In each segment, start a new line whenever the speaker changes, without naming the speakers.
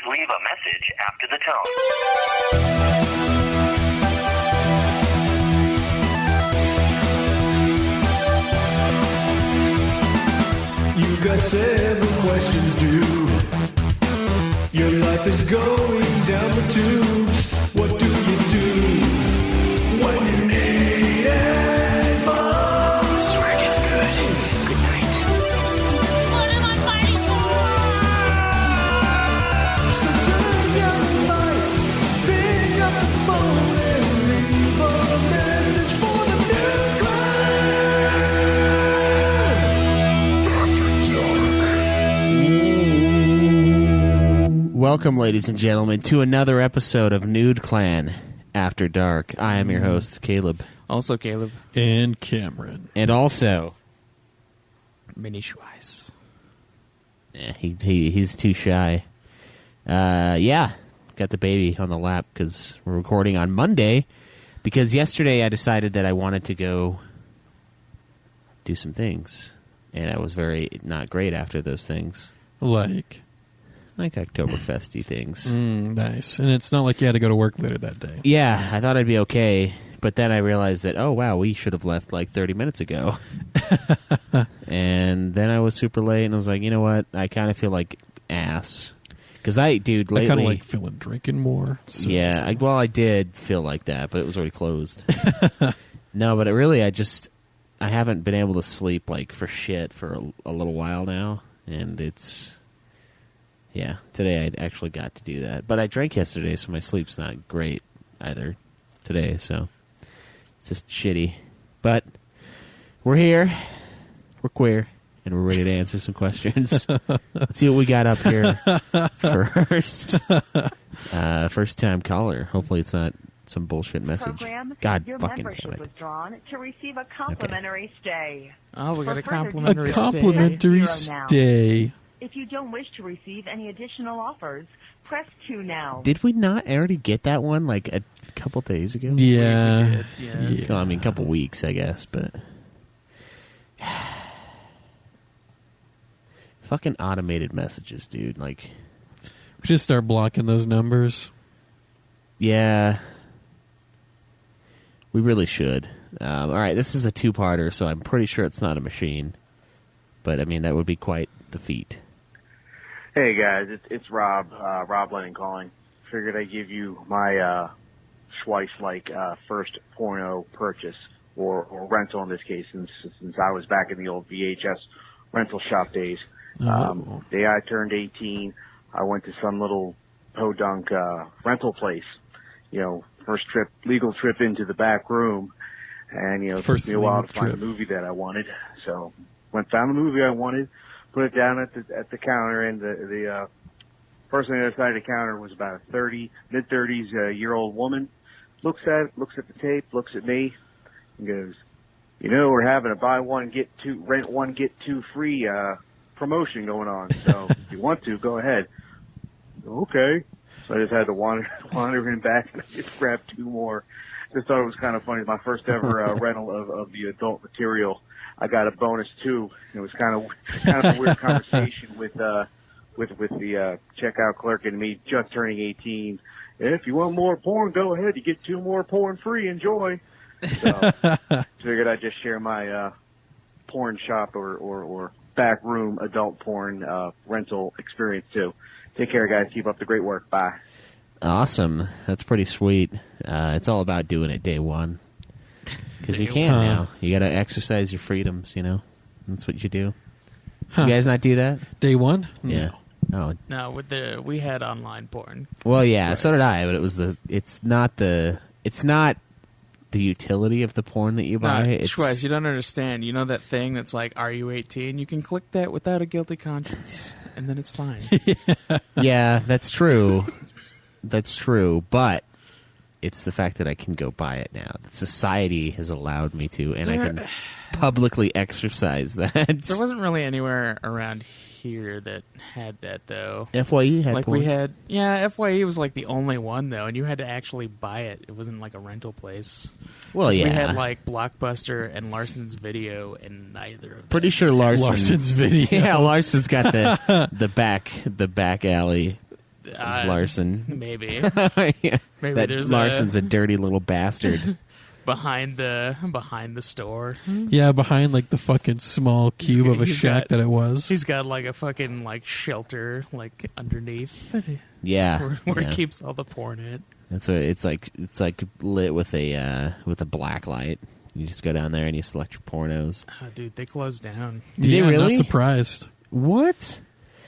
Please leave a message after the tone.
You got 7 questions due. Your life is going down the tubes. What do you do when you need advice?
This is where it gets good. Good night.
What am I fighting for?
So turn down the lights, pick up the phone and leave a message for the new
Welcome, ladies and gentlemen, to another episode of Nude Clan After Dark. I am your host, Caleb.
Also Caleb.
And Cameron.
And also...
Mini Schweiss.
Yeah, he's too shy. Yeah, got the baby on the lap because we're recording on Monday. Because yesterday I decided that I wanted to go do some things. And I was very not great after those things.
Like
Oktoberfesty things.
Nice. And it's not like you had to go to work later that day.
Yeah, I thought I'd be okay. But then I realized that, oh, wow, we should have left like 30 minutes ago. And then I was super late, and I was like, you know what? I kind of feel like ass. Because lately...
I kind of like feeling drinking more. So.
Yeah, I did feel like that, but it was already closed. No, but I haven't been able to sleep like for shit for a little while now. And it's... Yeah, today I actually got to do that. But I drank yesterday, so my sleep's not great either today, so it's just shitty. But we're here, we're queer, and we're ready to answer some questions. Let's see what we got up here first. First time caller. Hopefully it's not some bullshit message. God
your
fucking
membership
damn it.
was drawn to receive a complimentary stay.
Oh, we got a
For further
complimentary
A
stay.
complimentary
Zero now.
stay.
If you don't wish to receive any additional offers, press 2 now.
Did we not already get that one like a couple days ago?
Yeah.
Yeah.
Well, I mean, a couple weeks, I guess, but... Fucking automated messages, dude. Like...
We should start blocking those numbers.
Yeah. We really should. All right, this is a two-parter, so I'm pretty sure it's not a machine. But, I mean, that would be quite the feat.
Hey guys, it's Rob Lennon calling. Figured I'd give you my Schweiss-like first porno purchase or rental in this case, since I was back in the old VHS rental shop days. Day I turned 18, I went to some little podunk rental place. You know, first legal trip into the back room, and it took me a while to find the movie that I wanted. So found the movie I wanted. Put it down at the counter, and the person on the other side of the counter was about a mid-30s year-old woman. Looks at the tape, looks at me, and goes, we're having a rent one get two free promotion going on. So if you want to, go ahead. Okay. So I just had to wander in back, and I just grabbed 2 more. Just thought it was kind of funny. My first ever rental of the adult material. I got a bonus too. It was kind of a weird conversation with the checkout clerk and me just turning 18. If you want more porn, go ahead. You get 2 more porn free. Enjoy. So figured I'd just share my porn shop or back room adult porn rental experience too. Take care, guys. Keep up the great work. Bye.
Awesome. That's pretty sweet. It's all about doing it day one. Because you can now. You got to exercise your freedoms, That's what you do. You guys not do that?
Day one?
Yeah. Oh.
No, we had online porn.
Well, yeah, so did I, but it's not the utility of the porn that you buy.
No, Schweiss, you don't understand. You know that thing that's like, are you 18? You can click that without a guilty conscience, and then it's fine.
Yeah, that's true. That's true, but it's the fact that I can go buy it now. That society has allowed me to, and I can publicly exercise that.
There wasn't really anywhere around here that had that, though.
FYE had
like
porn.
we had, yeah. FYE was like the only one though, and you had to actually buy it. It wasn't like a rental place.
Well, yeah,
we had like Blockbuster and Larson's Video, and neither of them.
Pretty sure Larson's
Video.
Yeah, Larson's got the back alley Larson.
Maybe.
Yeah.
Maybe
That
there's
Larson's a dirty little bastard.
behind the store.
Yeah, behind like the fucking small cube of a
he's
shack
got-
that it was.
He's got like a fucking like shelter like underneath.
Yeah,
where
yeah.
he keeps all the porn in.
That's what it's like. It's like lit with a black light. You just go down there and you select your pornos.
Oh, dude, they closed down.
Did they
Yeah,
really?
Not surprised.
What?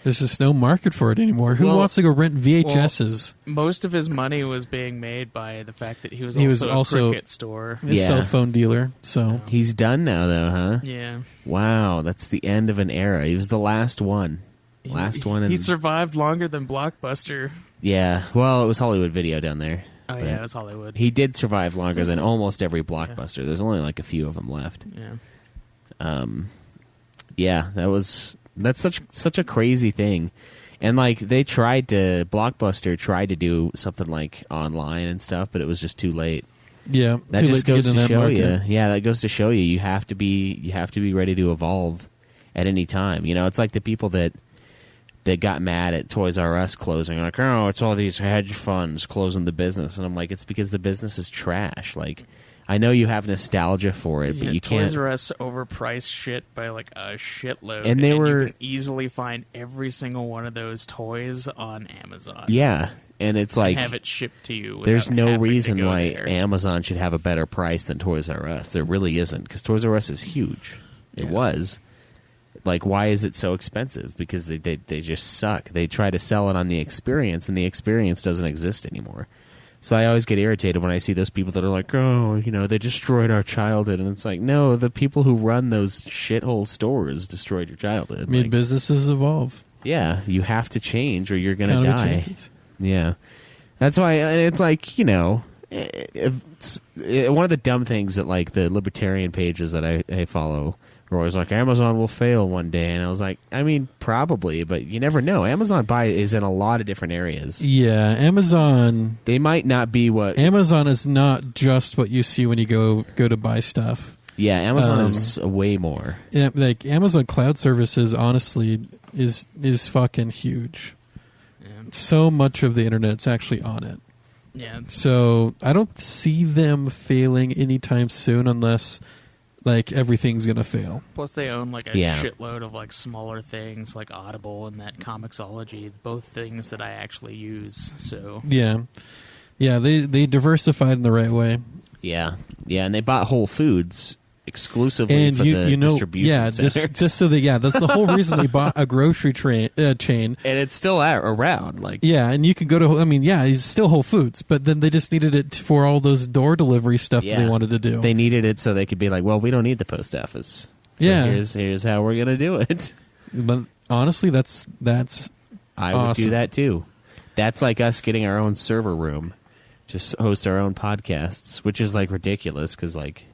There's just no market for it anymore. Who
Well-
wants to go rent VHSs?
Most of his money was being made by the fact that he was also a cricket store.
a cell phone dealer. So
He's done now, though, huh?
Yeah.
Wow, that's the end of an era. He was the last one. Last one.
He survived longer than Blockbuster.
Yeah. Well, it was Hollywood Video down there.
Oh,
But
yeah, it was Hollywood.
He did survive longer than almost every Blockbuster. There's only like a few of them left.
Yeah.
Yeah, that's such a crazy thing. And like Blockbuster tried to do something like online and stuff, but it was just too late.
yeah,
That
too
just
late
goes
get in
to
that
show
market.
you. Yeah, that goes to show you you have to be ready to evolve at any time. You know, it's like the people that got mad at Toys R Us closing, like, oh, it's all these hedge funds closing the business, and I'm like, it's because the business is trash. Like, I know you have nostalgia for it, but you can't.
Toys R Us overpriced shit by like a shitload,
And they were-
you can easily find every single one of those toys on Amazon.
Yeah, and it's like
and have it shipped to you.
there's
without
no
having to
reason
go
why
there.
Amazon should have a better price than Toys R Us. There really isn't, because Toys R Us is huge. It
Yeah.
was. Like, why is it so expensive? Because they just suck. They try to sell it on the experience, and the experience doesn't exist anymore. So I always get irritated when I see those people that are like, oh, you know, they destroyed our childhood. And it's like, no, the people who run those shithole stores destroyed your childhood.
I mean,
Like,
businesses evolve.
yeah, you have to change or you're going to
Economy
die.
changes.
Yeah. That's why, and it's like, you know, one of the dumb things that, like, the libertarian pages that I follow are always like, Amazon will fail one day. And I was like, I mean, probably, but you never know. Amazon is in a lot of different areas.
Yeah, Amazon.
They might not be what...
Amazon is not just what you see when you go to buy stuff.
Yeah, Amazon is way more.
Yeah, like Amazon Cloud Services, honestly, is fucking huge.
Yeah.
So much of the internet's actually on it.
Yeah.
So I don't see them failing anytime soon, unless like everything's gonna fail.
Plus, they own like a
Yeah.
shitload of like smaller things like Audible and that Comixology, both things that I actually use. So
Yeah, they diversified in the right way.
Yeah. Yeah, and they bought Whole Foods exclusively
And
for the
you know,
distribution
yeah,
centers.
just so that that's the whole reason they bought a grocery chain.
And it's still around. Like,
Yeah, and you can go to. I mean, yeah, it's still Whole Foods, but then they just needed it for all those door delivery stuff that they wanted to do.
They needed it so they could be like, well, we don't need the post office. So
Yeah.
here's how we're gonna do it.
But honestly, that's
I would
awesome.
do that too. That's like us getting our own server room, just host our own podcasts, which is like ridiculous because like,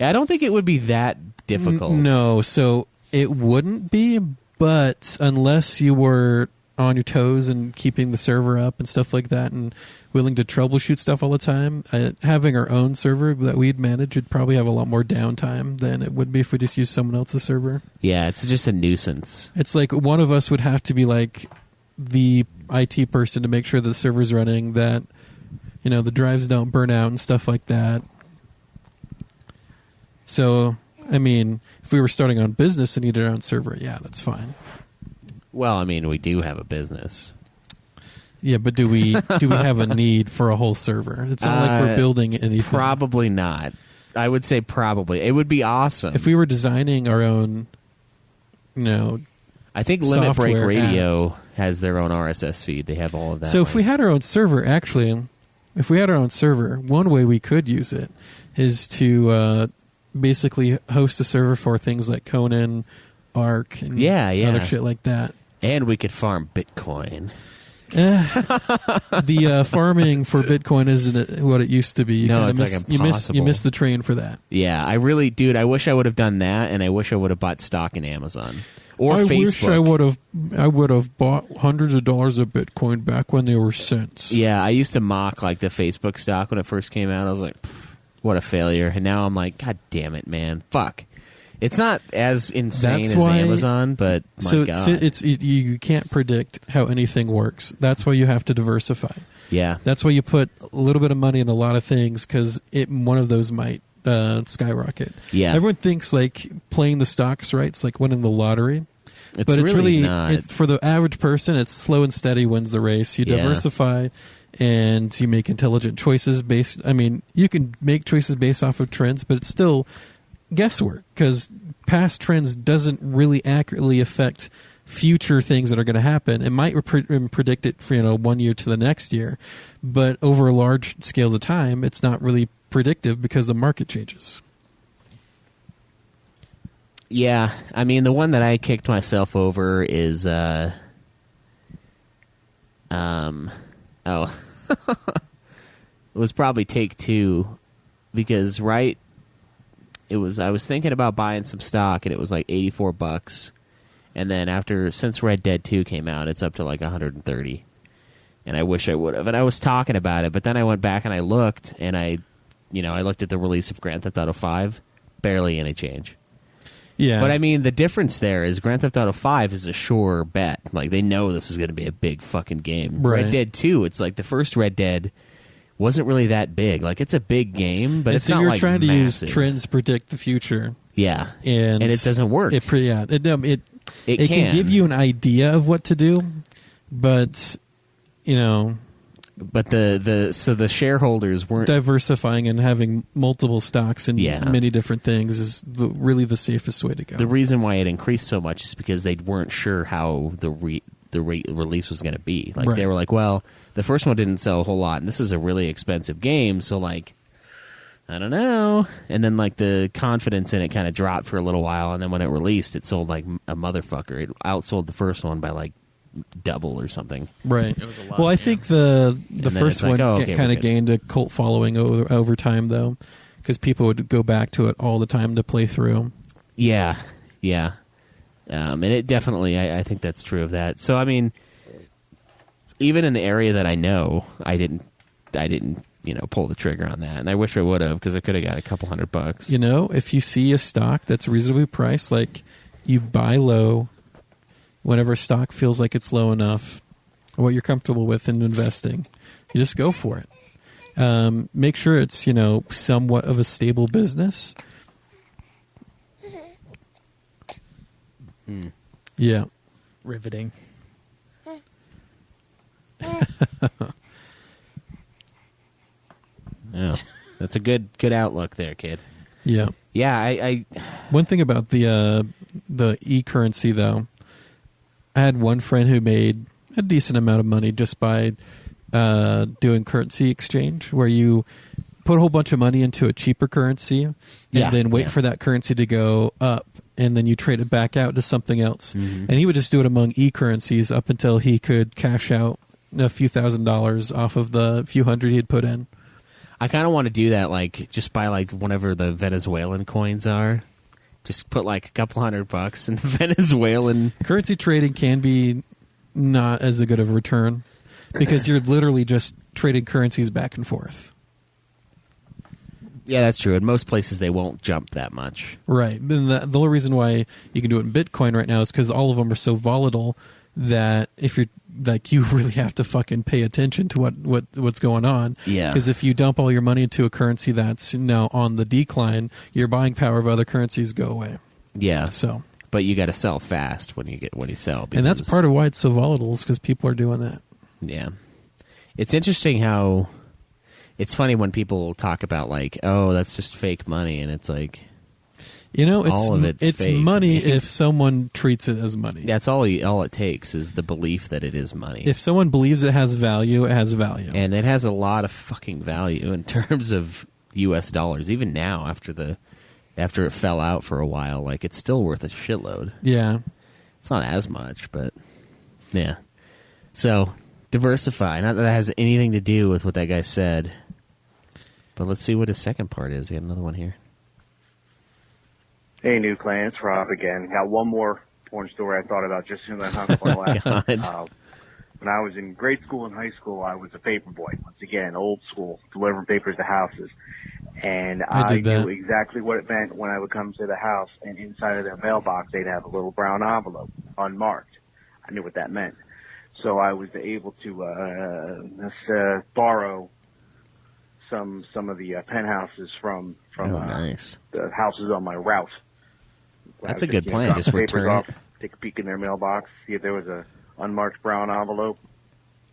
I don't think it would be that difficult.
No, so it wouldn't be, but unless you were on your toes and keeping the server up and stuff like that and willing to troubleshoot stuff all the time, having our own server that we'd manage would probably have a lot more downtime than it would be if we just used someone else's server.
Yeah, it's just a nuisance.
It's like one of us would have to be like the IT person to make sure the server's running, that the drives don't burn out and stuff like that. So, I mean, if we were starting on business and needed our own server, yeah, that's fine.
Well, I mean, we do have a business.
Yeah, but do we have a need for a whole server? It's not like we're building anything.
Probably not. I would say probably. It would be awesome.
If we were designing our own,
I think Limit Break
software
Radio has their own RSS feed. They have all of that.
So if we had our own server, one way we could use it is to basically host a server for things like Conan, Arc, and other shit like that.
And we could farm Bitcoin.
The farming for Bitcoin isn't what it used to be. You
No,
kinda
it's like impossible.
You missed the train for that.
Yeah, I really, dude, I wish I would have done that, and I wish I would have bought stock in Amazon. Or
I
Facebook.
wish I would have bought hundreds of dollars of Bitcoin back when they were cents.
Yeah, I used to mock like the Facebook stock when it first came out. I was like, what a failure. And now I'm like, God damn it, man. Fuck. It's not as insane
That's
as
why-
Amazon, but my
So
God.
it's you can't predict how anything works. That's why you have to diversify.
Yeah.
That's why you put a little bit of money in a lot of things because one of those might skyrocket.
Yeah.
Everyone thinks like playing the stocks right. It's like winning the lottery.
It's
But it's really
not.
it's for the average person. It's slow and steady wins the race. You
Yeah.
diversify, and you make intelligent choices based. I mean, you can make choices based off of trends, but it's still guesswork because past trends doesn't really accurately affect future things that are going to happen. It might predict it for 1 year to the next year, but over large scales of time, it's not really predictive because the market changes.
Yeah, I mean the one that I kicked myself over is it was probably Take-Two because I was thinking about buying some stock and it was like $84, and then since Red Dead 2 came out, it's up to like 130, and I wish I would have. And I was talking about it, but then I went back and I looked, and I looked at the release of Grand Theft Auto 5, barely any change.
Yeah,
But I mean, the difference there is Grand Theft Auto 5 is a sure bet. Like, they know this is going to be a big fucking game.
Right.
Red Dead 2, it's like the first Red Dead wasn't really that big. Like, it's a big game, but
and
it's
so
not
you're
like
trying to
massive.
use trends to predict the future.
Yeah.
And
it doesn't work.
It
It
can give you an idea of what to do, but
But the shareholders weren't...
diversifying and having multiple stocks in
Yeah.
many different things is really the safest way to go.
The reason why it increased so much is because they weren't sure how the release was going to be. Like,
Right.
they were like, well, the first one didn't sell a whole lot, and this is a really expensive game, so, like, I don't know. And then, like, the confidence in it kind of dropped for a little while, and then when it released, it sold like a motherfucker. It outsold the first one by, like, double or something.
Right.
It was a lot,
Well, I
yeah.
think the
then
first
it's like,
one
oh, okay,
kind
we're
of
good.
gained a cult following over time, though, because people would go back to it all the time to play through.
Yeah, yeah. And it definitely, I think that's true of that. So, I mean, even in the area that I know, I didn't, pull the trigger on that. And I wish I would have, because I could have got a couple $100.
If you see a stock that's reasonably priced, like you buy low whenever a stock feels like it's low enough, what you're comfortable with in investing, you just go for it. Make sure it's, somewhat of a stable business. Yeah.
Riveting.
Yeah, that's a good outlook there, kid.
Yeah.
Yeah, I
One thing about the e-currency, though, I had one friend who made a decent amount of money just by doing currency exchange, where you put a whole bunch of money into a cheaper currency and then wait for that currency to go up, and then you trade it back out to something else.
Mm-hmm.
And he would just do it among e-currencies up until he could cash out a few $1,000s off of the few hundred he had put in.
I kind of want to do that, like, just buy, like, whatever the Venezuelan coins are. Just put, like, a couple $100 in Venezuelan.
Currency trading can be not as good of a return because you're literally just trading currencies back and forth.
Yeah, that's true. In most places, they won't jump that much.
Right. And the only reason why you can do it in Bitcoin right now is because all of them are so volatile that if you're like, you really have to fucking pay attention to what's going on.
Yeah.
Because if you dump all your money into a currency that's now on the decline, your buying power of other currencies go away.
Yeah.
So,
but you got to sell fast when you sell.
and that's
because-
part of why it's so volatile, is because people are doing that.
Yeah. It's interesting how it's funny when people talk about, like, oh, that's just fake money, and it's like, all of it's fake.
money if someone treats it as money.
that's all it takes is the belief that it is money.
If someone believes it has value, it has value.
And it has a lot of fucking value in terms of US dollars. Even now, after it fell out for a while, like, it's still worth a shitload.
Yeah.
It's not as much, but yeah. So, diversify. Not that that has anything to do with what that guy said. But let's see what his second part is. We got another one here.
Hey, New Clan, it's Rob again. Got one more porn story I thought about just as soon as I hung up on the last one.
God.
When I was in grade school and high school, I was a paper boy. Once again, old school, delivering papers to houses. And
I did
knew
that.
exactly what it meant when I would come to the house, and inside of their mailbox they'd have a little brown envelope, unmarked. I knew what that meant. So I was able to borrow some of the penthouses from
nice.
the houses on my route.
That's
I
a
would
good
just,
plan.
drop
Just
the papers
return
off,
it.
take a peek in their mailbox, see if there was a unmarked brown envelope,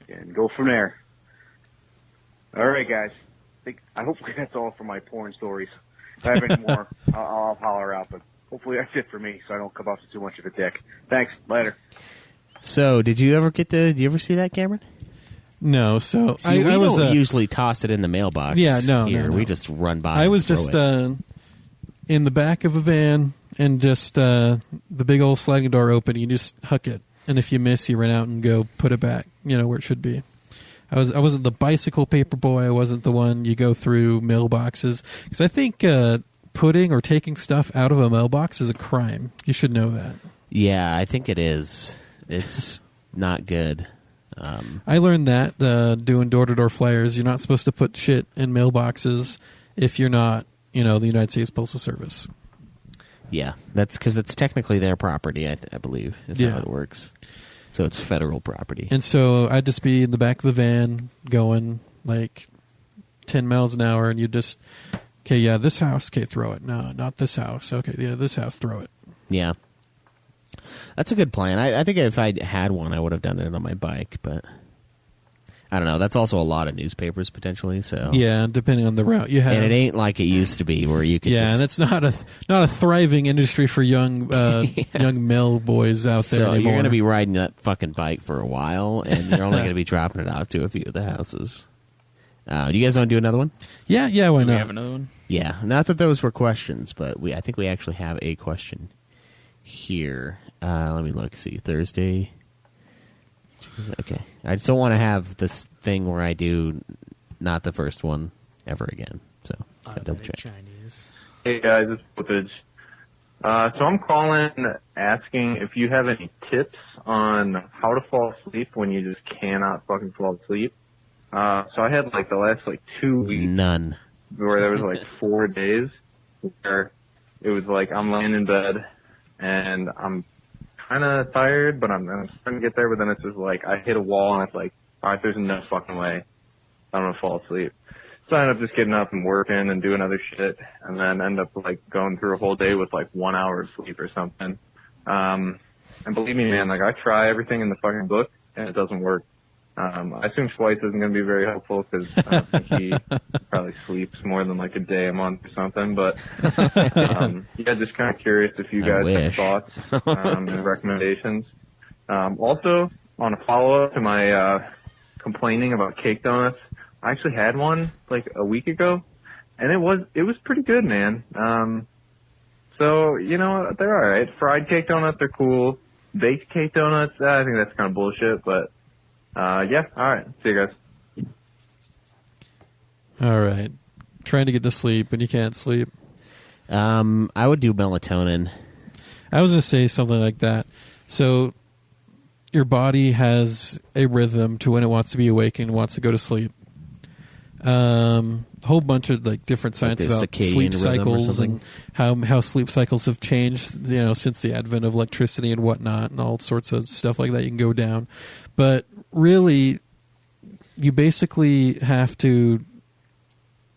and go from there. All right, guys. Hopefully that's all for my porn stories. If I have any more, I'll holler out. But hopefully that's it for me, so I don't come off to too much of a dick. Thanks. Later.
So, did you ever see that, Cameron?
No, so
See, we
I was
don't usually toss it in the mailbox.
Yeah, no,
here.
no.
We just run by.
I
and
was
throw
just
it.
In the back of a van, and just the big old sliding door open. You just huck it, and if you miss, you run out and go put it back, where it should be. I wasn't the bicycle paper boy. I wasn't the one you go through mailboxes, because I think putting or taking stuff out of a mailbox is a crime. You should know that.
Yeah, I think it is. It's not good.
I learned that doing door-to-door flyers. You're not supposed to put shit in mailboxes if you're not, the United States Postal Service.
Yeah, that's because it's technically their property. I believe is
Yeah.
how it works. So it's federal property.
And so I'd just be in the back of the van going like 10 miles an hour, and you just, okay, yeah, this house, okay, throw it. No, not this house. Okay, yeah, this house, throw it.
Yeah, that's a good plan. I think if I had one, I would have done it on my bike, but I don't know. That's also a lot of newspapers potentially. So
Yeah, depending on the route you have.
and it ain't like it used to be where you could.
Yeah, and it's not a thriving industry for young young male boys out there
so
anymore.
you're going to be riding that fucking bike for a while, and you're only going to be dropping it off to a few of the houses. Do you guys want to do another one?
Yeah, why
Do we
not?
have another one?
Yeah, not that those were questions, but I think we actually have a question here. Let me look. See, Thursday. Okay, I just don't want to have this thing where I do not the first one ever again. So gotta double check.
Chinese.
Hey guys, it's Footage. So I'm calling asking if you have any tips on how to fall asleep when you just cannot fucking fall asleep. So I had like the last 2 weeks
None.
where there was 4 days where it was like I'm laying in bed and I'm kind of tired, but I'm starting to get there, but then it's just like I hit a wall and it's like, all right, there's no fucking way I'm going to fall asleep. So I end up just getting up and working and doing other shit, and then end up going through a whole day with 1 hour of sleep or something. And believe me, man, I try everything in the fucking book and it doesn't work. I assume Schweitz isn't going to be very helpful because I don't think he probably sleeps more than a day a month or something. But yeah, just kind of curious if you
I
guys
wish.
have thoughts and recommendations. Also, on a follow-up to my complaining about cake donuts, I actually had one a week ago, and it was pretty good, man. So they're all right. Fried cake donuts are cool. Baked cake donuts, I think that's kind of bullshit, but. Yeah, all right. See you guys.
All right. Trying to get to sleep and you can't sleep.
I would do melatonin.
I was going to say something like that. So your body has a rhythm to when it wants to be awake and wants to go to sleep. Whole bunch of different science
the
about
circadian
sleep
rhythm or
cycles
something?
and how sleep cycles have changed, since the advent of electricity and whatnot, and all sorts of stuff like that. You can go down, but really, you basically have to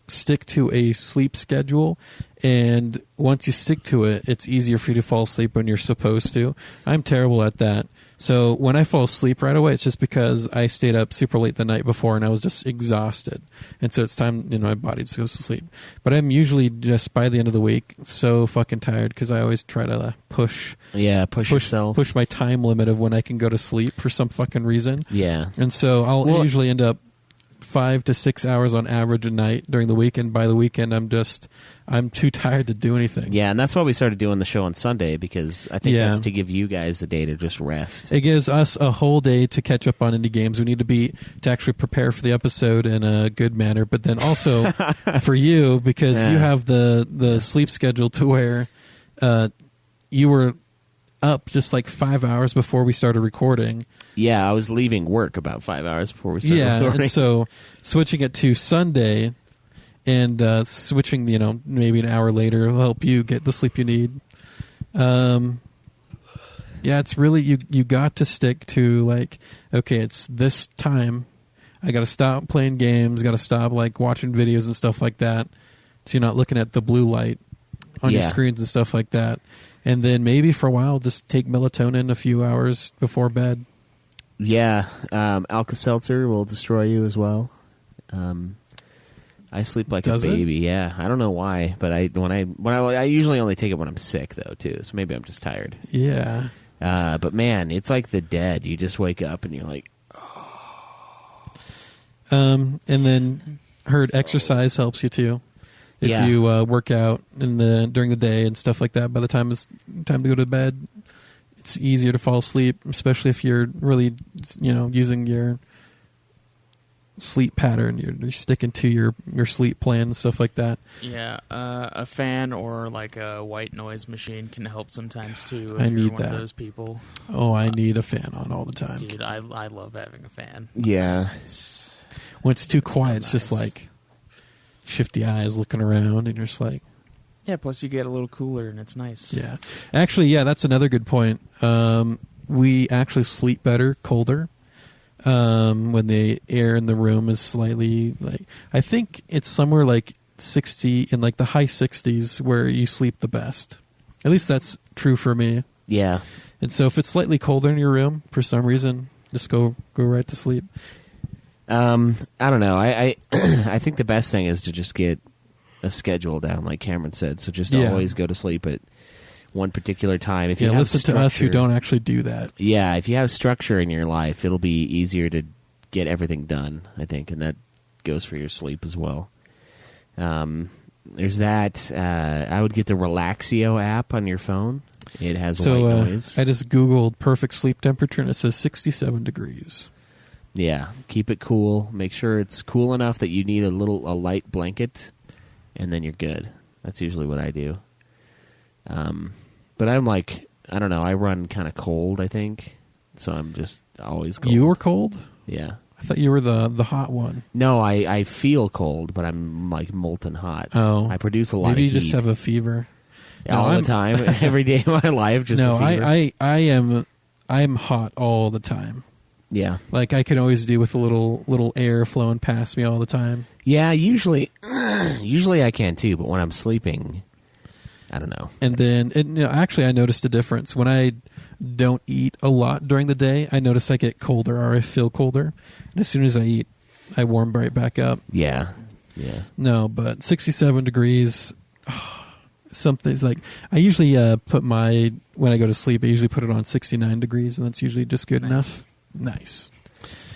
stick to a sleep schedule, and once you stick to it, it's easier for you to fall asleep when you're supposed to. I'm terrible at that. So when I fall asleep right away, it's just because I stayed up super late the night before and I was just exhausted. And so it's time, my body just goes to sleep. But I'm usually just by the end of the week so fucking tired because I always try to push
yourself.
Push my time limit of when I can go to sleep for some fucking reason.
Yeah.
And so I'll usually end up 5 to 6 hours on average a night during the week, and by the weekend I'm too tired to do anything.
Yeah, and that's why we started doing the show on Sunday, because I think
Yeah.
that's to give you guys the day to just rest.
It gives us a whole day to catch up on indie games. We need to actually prepare for the episode in a good manner, but then also for you, because you have the sleep schedule to where you were up just 5 hours before we started recording.
Yeah, I was leaving work about 5 hours before we started
Yeah,
recording.
and so switching it to Sunday, and switching, maybe an hour later will help you get the sleep you need. Yeah, it's really you got to stick to like, okay, it's this time. I got to stop playing games. Got to stop like watching videos and stuff like that. So you're not looking at the blue light on your screens and stuff like that. And then maybe for a while, just take melatonin a few hours before bed.
Yeah, Alka-Seltzer will destroy you as well. I sleep like a baby. Yeah, I don't know why, but I usually only take it when I'm sick though too. So maybe I'm just tired.
Yeah.
But man, it's like the dead. You just wake up and you're like,
and then heard exercise helps you too. If you work out during the day and stuff like that, by the time it's time to go to bed, it's easier to fall asleep, especially if you're really, using your sleep pattern. You're sticking to your sleep plan and stuff like that.
Yeah, a fan or like a white noise machine can help sometimes too. If
I
you're
need
one
that.
of those people.
Oh, I need a fan on all the time.
Dude, I love having a fan.
yeah,
When it's too quiet, it's
nice.
just like shifty eyes looking around, and you're just like,
Yeah, plus you get a little cooler and it's nice.
yeah. Actually, yeah, that's another good point. We actually sleep better colder. When the air in the room is slightly I think it's somewhere like 60 in like the high 60s where you sleep the best. At least that's true for me.
yeah.
And so if it's slightly colder in your room for some reason, just go right to sleep.
I don't know. I I think the best thing is to just get a schedule down, like Cameron said. So just always go to sleep at one particular time. If you have
listen to us who
structure-
don't actually do that.
Yeah, if you have structure in your life, it'll be easier to get everything done, I think, and that goes for your sleep as well. There's that. I would get the Relaxio app on your phone. It has white noise.
I just Googled perfect sleep temperature, and it says 67 degrees.
Yeah, keep it cool. Make sure it's cool enough that you need a light blanket, and then you're good. That's usually what I do. But I'm like, I don't know, I run kind of cold, I think. So I'm just always cold.
You were cold?
Yeah.
I thought you were the hot one.
No, I feel cold, but I'm like molten hot.
Oh.
I produce a lot
Maybe
of heat.
you just have a fever.
all the time, every day of my life, just
no,
a fever.
I'm hot all the time.
Yeah.
Like I can always do with a little air flowing past me all the time.
Yeah, usually I can too, but when I'm sleeping, I don't know.
And then, actually, I noticed a difference. When I don't eat a lot during the day, I notice I get colder or I feel colder. And as soon as I eat, I warm right back up.
Yeah.
No, but 67 degrees, something's like, I usually when I go to sleep, I usually put it on 69 degrees, and that's usually just good enough. Nice.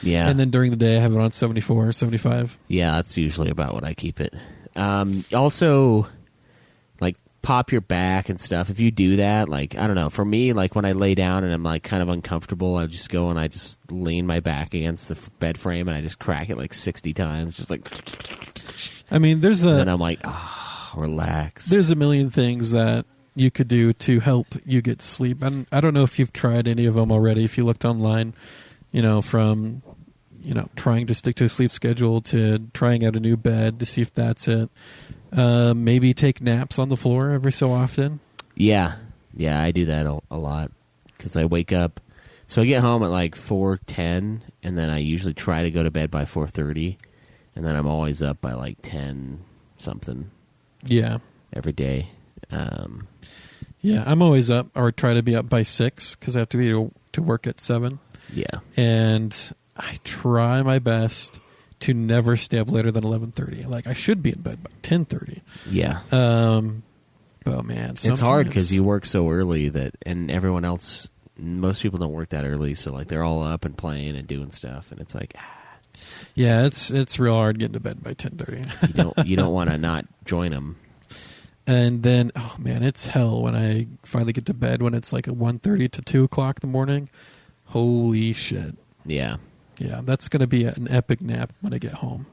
Yeah.
And then during the day, I have it on 74, 75.
Yeah, that's usually about what I keep it. Also, like, pop your back and stuff. If you do that, like, I don't know. For me, like, when I lay down and I'm, like, kind of uncomfortable, I just go and I just lean my back against the bed frame and I just crack it, like, 60 times. Just, like...
I mean,
and I'm like, relax.
There's a million things that you could do to help you get sleep. And I don't know if you've tried any of them already. If you looked online, from trying to stick to a sleep schedule to trying out a new bed to see if that's it. Maybe take naps on the floor every so often.
Yeah, I do that a lot because I wake up. So I get home at like 4:10, and then I usually try to go to bed by 4:30, and then I'm always up by like 10 something.
Yeah,
every day.
Yeah, I'm always up or try to be up by 6 because I have to be to work at 7.
Yeah,
and I try my best to never stay up later than 11:30. Like I should be in bed by 10:30.
Yeah.
But man,
it's hard because you work so early and everyone else, most people don't work that early, so like they're all up and playing and doing stuff, and it's like,
yeah, it's real hard getting to bed by 10:30.
you don't want to not join them.
And then, oh man, it's hell when I finally get to bed when it's like 1:30 to 2 o'clock in the morning. Holy shit.
Yeah.
Yeah, that's going to be an epic nap when I get home.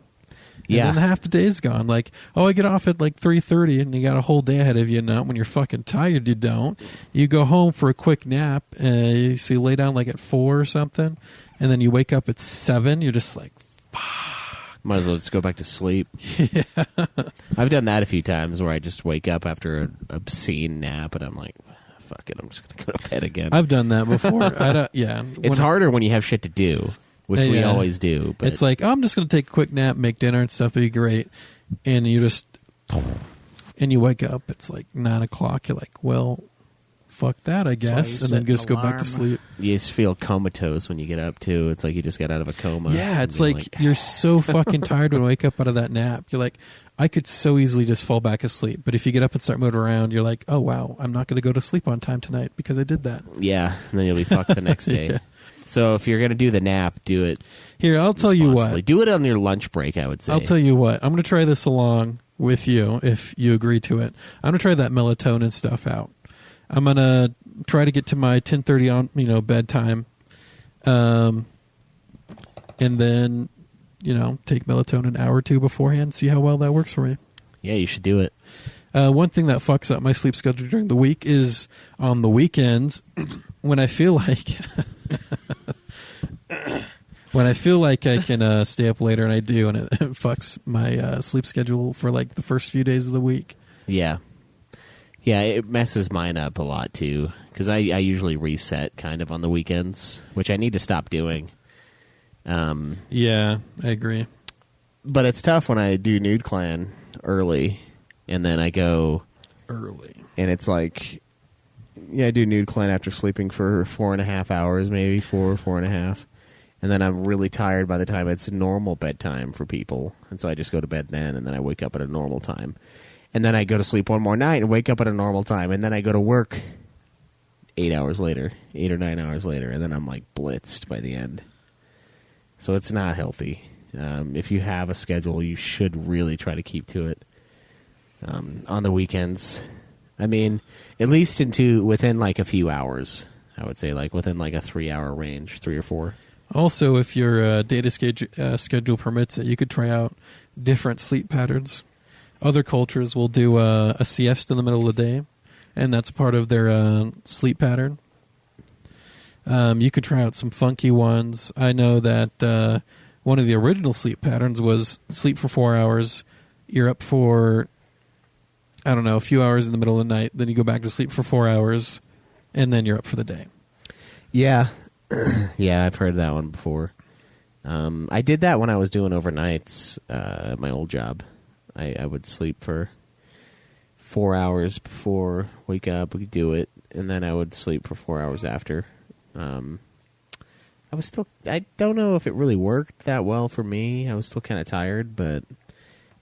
Yeah.
And then half the day's gone. Like, I get off at like 3:30 and you got a whole day ahead of you. Not when you're fucking tired, you don't. You go home for a quick nap, so you lay down like at 4 or something, and then you wake up at 7. You're just like, fuck.
Might as well just go back to sleep. Yeah. I've done that a few times where I just wake up after an obscene nap and I'm like, fuck it, I'm just going to go to bed again.
I've done that before.
It's harder when you have shit to do, which we always do. But
it's like, I'm just going to take a quick nap, make dinner and stuff, it'd be great. And you just, and you wake up, it's like 9 o'clock. You're like, well, fuck that, I guess. And then just go back to sleep.
You just feel comatose when you get up, too. It's like you just got out of a coma.
Yeah, it's like you're so fucking tired when you wake up out of that nap. You're like, I could so easily just fall back asleep. But if you get up and start moving around, you're like, oh, wow, I'm not going to go to sleep on time tonight because I did that.
Yeah, and then you'll be fucked the next day. Yeah. So if you're going to do the nap, do it.
Here, I'll tell you what.
Do it on your lunch break, I would say.
I'll tell you what. I'm going to try this along with you if you agree to it. I'm going to try that melatonin stuff out. I'm going to try to get to my 10:30 on bedtime, and then take melatonin an hour or two beforehand. See how well that works for me.
Yeah, you should do it.
One thing that fucks up my sleep schedule during the week is on the weekends when I feel like I can stay up later, and I do, and it fucks my sleep schedule for like the first few days of the week.
Yeah. Yeah, it messes mine up a lot, too, because I usually reset kind of on the weekends, which I need to stop doing.
Yeah, I agree.
But it's tough when I do Nude Clan early, and then I go...
Early.
And it's like, I do Nude Clan after sleeping for 4.5 hours, maybe 4.5. And then I'm really tired by the time it's normal bedtime for people. And so I just go to bed then, and then I wake up at a normal time. And then I go to sleep one more night and wake up at a normal time. And then I go to work 8 or 9 hours later. And then I'm like blitzed by the end. So it's not healthy. If you have a schedule, you should really try to keep to it on the weekends. I mean, at least within like a few hours, I would say, like within like a 3-hour range, 3 or 4.
Also, if your data schedule permits it, you could try out different sleep patterns. Other cultures will do a siesta in the middle of the day, and that's part of their sleep pattern. You could try out some funky ones. I know that one of the original sleep patterns was sleep for 4 hours. You're up for, I don't know, a few hours in the middle of the night. Then you go back to sleep for 4 hours, and then you're up for the day.
Yeah. Yeah, I've heard that one before. I did that when I was doing overnights at my old job. I would sleep for 4 hours before, wake up, we do it, and then I would sleep for 4 hours after. I don't know if it really worked that well for me. I was still kind of tired, but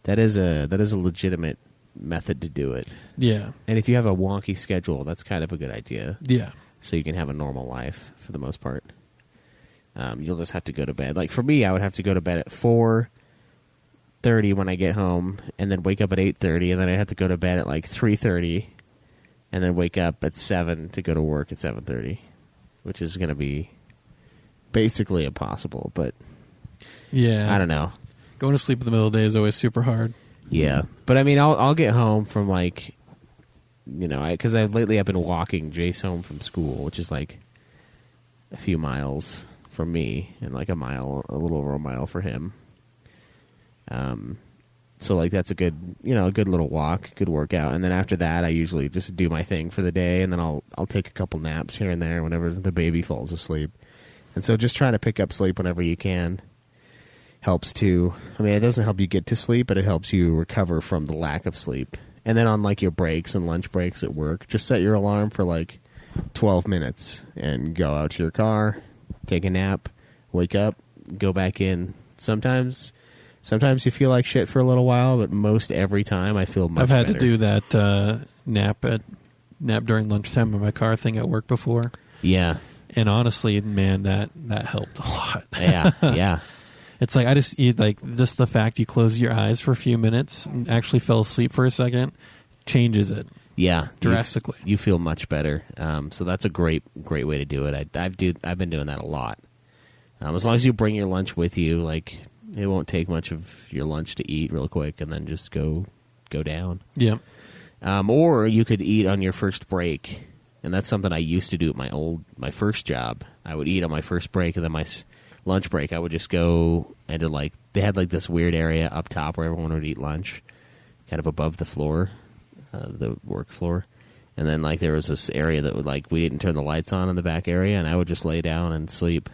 that is a legitimate method to do it.
Yeah.
And if you have a wonky schedule, that's kind of a good idea.
Yeah.
So you can have a normal life for the most part. You'll just have to go to bed. Like for me, I would have to go to bed at 4:30 when I get home, and then wake up at 8:30, and then I'd have to go to bed at like 3:30, and then wake up at 7 to go to work at 7:30, which is going to be basically impossible. But
yeah,
I don't know.
Going to sleep in the middle of the day is always super hard.
Yeah, but I mean, I'll get home from like, because lately I've been walking Jace home from school, which is like a few miles from me, and like a little over a mile for him. So like that's a good little walk, good workout. And then after that, I usually just do my thing for the day, and then I'll take a couple naps here and there whenever the baby falls asleep. And so just trying to pick up sleep whenever you can helps too. I mean, it doesn't help you get to sleep, but it helps you recover from the lack of sleep. And then on like your breaks and lunch breaks at work, just set your alarm for like 12 minutes and go out to your car, take a nap, wake up, go back in. Sometimes you feel like shit for a little while, but most every time I feel much better.
I've had to do that nap during lunchtime in my car thing at work before.
Yeah.
And honestly, man, that helped a lot.
Yeah.
It's like just the fact you close your eyes for a few minutes and actually fell asleep for a second changes it.
Yeah,
drastically.
You feel much better. So that's a great way to do it. I've been doing that a lot. As long as you bring your lunch with you, like it won't take much of your lunch to eat real quick, and then just go down.
Yeah.
Or you could eat on your first break, and that's something I used to do at my first job. I would eat on my first break, and then lunch break, I would just go into like they had like this weird area up top where everyone would eat lunch, kind of above the floor, the work floor, and then like there was this area that would like we didn't turn the lights on in the back area, and I would just lay down and sleep.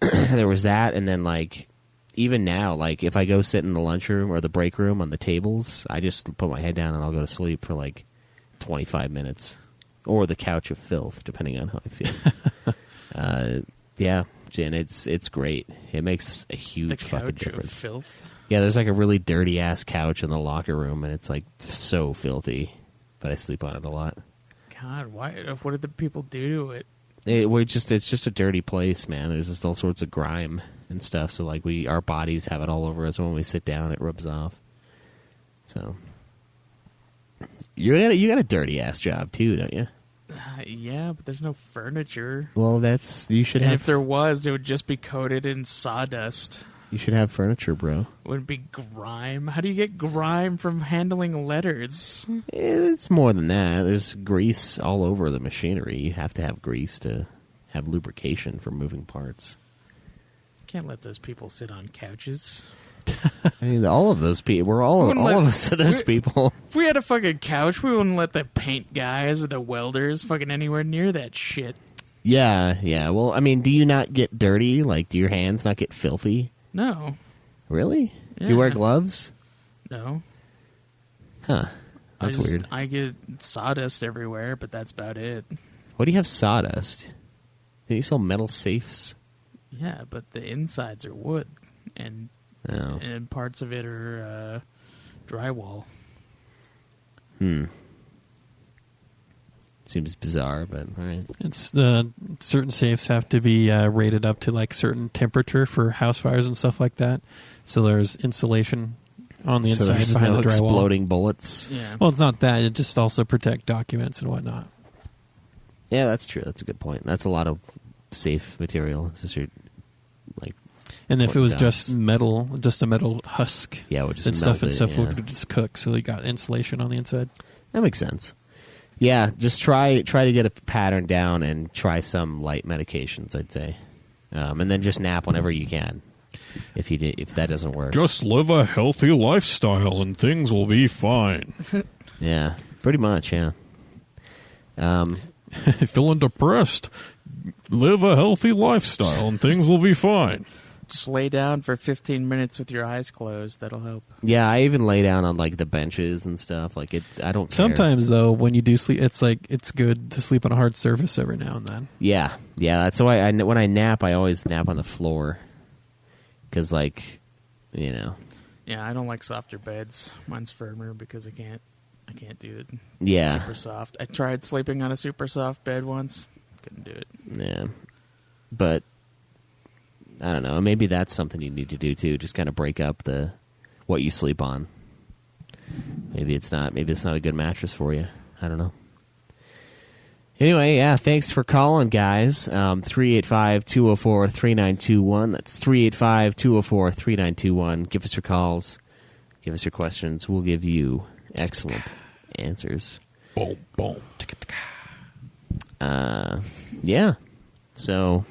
There was that, and then like even now, like if I go sit in the lunchroom or the break room on the tables, I just put my head down and I'll go to sleep for like 25 minutes, or the couch of filth, depending on how I feel. Yeah, Jen, it's great. It makes a huge fucking difference.
Filth.
Yeah, there's like a really dirty ass couch in the locker room, and it's like so filthy, but I sleep on it a lot.
God, why? What did the people do to it?
It's just a dirty place, man. There's just all sorts of grime and stuff. So like our bodies have it all over us. When we sit down, it rubs off. So you got a dirty ass job too, don't you?
Yeah, but there's no furniture.
Well, you should have.
If there was, it would just be coated in sawdust.
You should have furniture, bro.
It wouldn't be grime. How do you get grime from handling letters?
It's more than that. There's grease all over the machinery. You have to have grease to have lubrication for moving parts.
Can't let those people sit on couches.
I mean, all of those people. We're all of us are those people.
If we had a fucking couch, we wouldn't let the paint guys or the welders fucking anywhere near that shit.
Yeah. Well, I mean, do you not get dirty? Like, do your hands not get filthy?
No.
Really?
Yeah.
Do you wear gloves?
No.
Huh. That's weird.
I get sawdust everywhere, but that's about it.
What do you have sawdust? Do you sell metal safes?
Yeah, but the insides are wood, and
Oh.
and parts of it are drywall.
Seems bizarre, but all right.
It's certain safes have to be rated up to like certain temperature for house fires and stuff like that. So there's insulation on the
So
inside
there's
behind
no
the drywall.
exploding bullets.
Yeah.
Well, it's not that. It just also protect documents and whatnot.
Yeah, that's true. That's a good point. That's a lot of safe material. It's just your, like,
And if it was
dots.
just a metal husk,
Yeah, we'll just
and stuff
melt it, yeah.
would just cook. So you got insulation on the inside.
That makes sense. Yeah, just try to get a pattern down and try some light medications, I'd say, and then just nap whenever you can. If that doesn't work,
Just live a healthy lifestyle and things will be fine.
yeah, pretty much, yeah.
Feeling depressed? Live a healthy lifestyle and things will be fine.
Just lay down for 15 minutes with your eyes closed. That'll help.
Yeah, I even lay down on like the benches and stuff. Like I don't care.
Sometimes though, when you do sleep, it's good to sleep on a hard surface every now and then.
Yeah. That's why when I nap, I always nap on the floor, because like,
Yeah, I don't like softer beds. Mine's firmer because I can't do it.
Yeah.
Super soft. I tried sleeping on a super soft bed once. Couldn't do it.
Yeah, but I don't know. Maybe that's something you need to do too. Just kind of break up what you sleep on. Maybe it's not a good mattress for you. I don't know. Anyway, yeah, thanks for calling, guys. 385-204-3921. That's 385-204-3921. Give us your calls. Give us your questions. We'll give you excellent answers.
Boom, boom.
Yeah. So,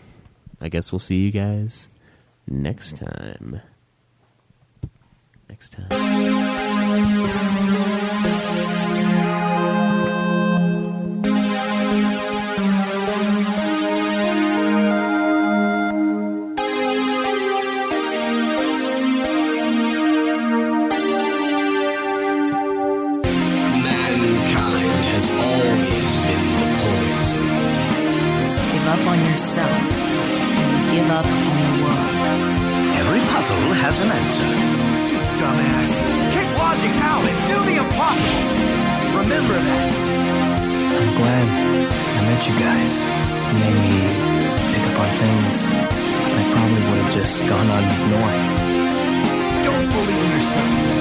I guess we'll see you guys next time.
Mankind has always been the poison.
Give up on yourselves and give up on the world.
Every puzzle has an answer.
Dumbass. Kick logic out and do the impossible. Remember that.
I'm glad I met you guys. You made me pick up on things I probably would have just gone on ignoring.
Don't believe in yourself.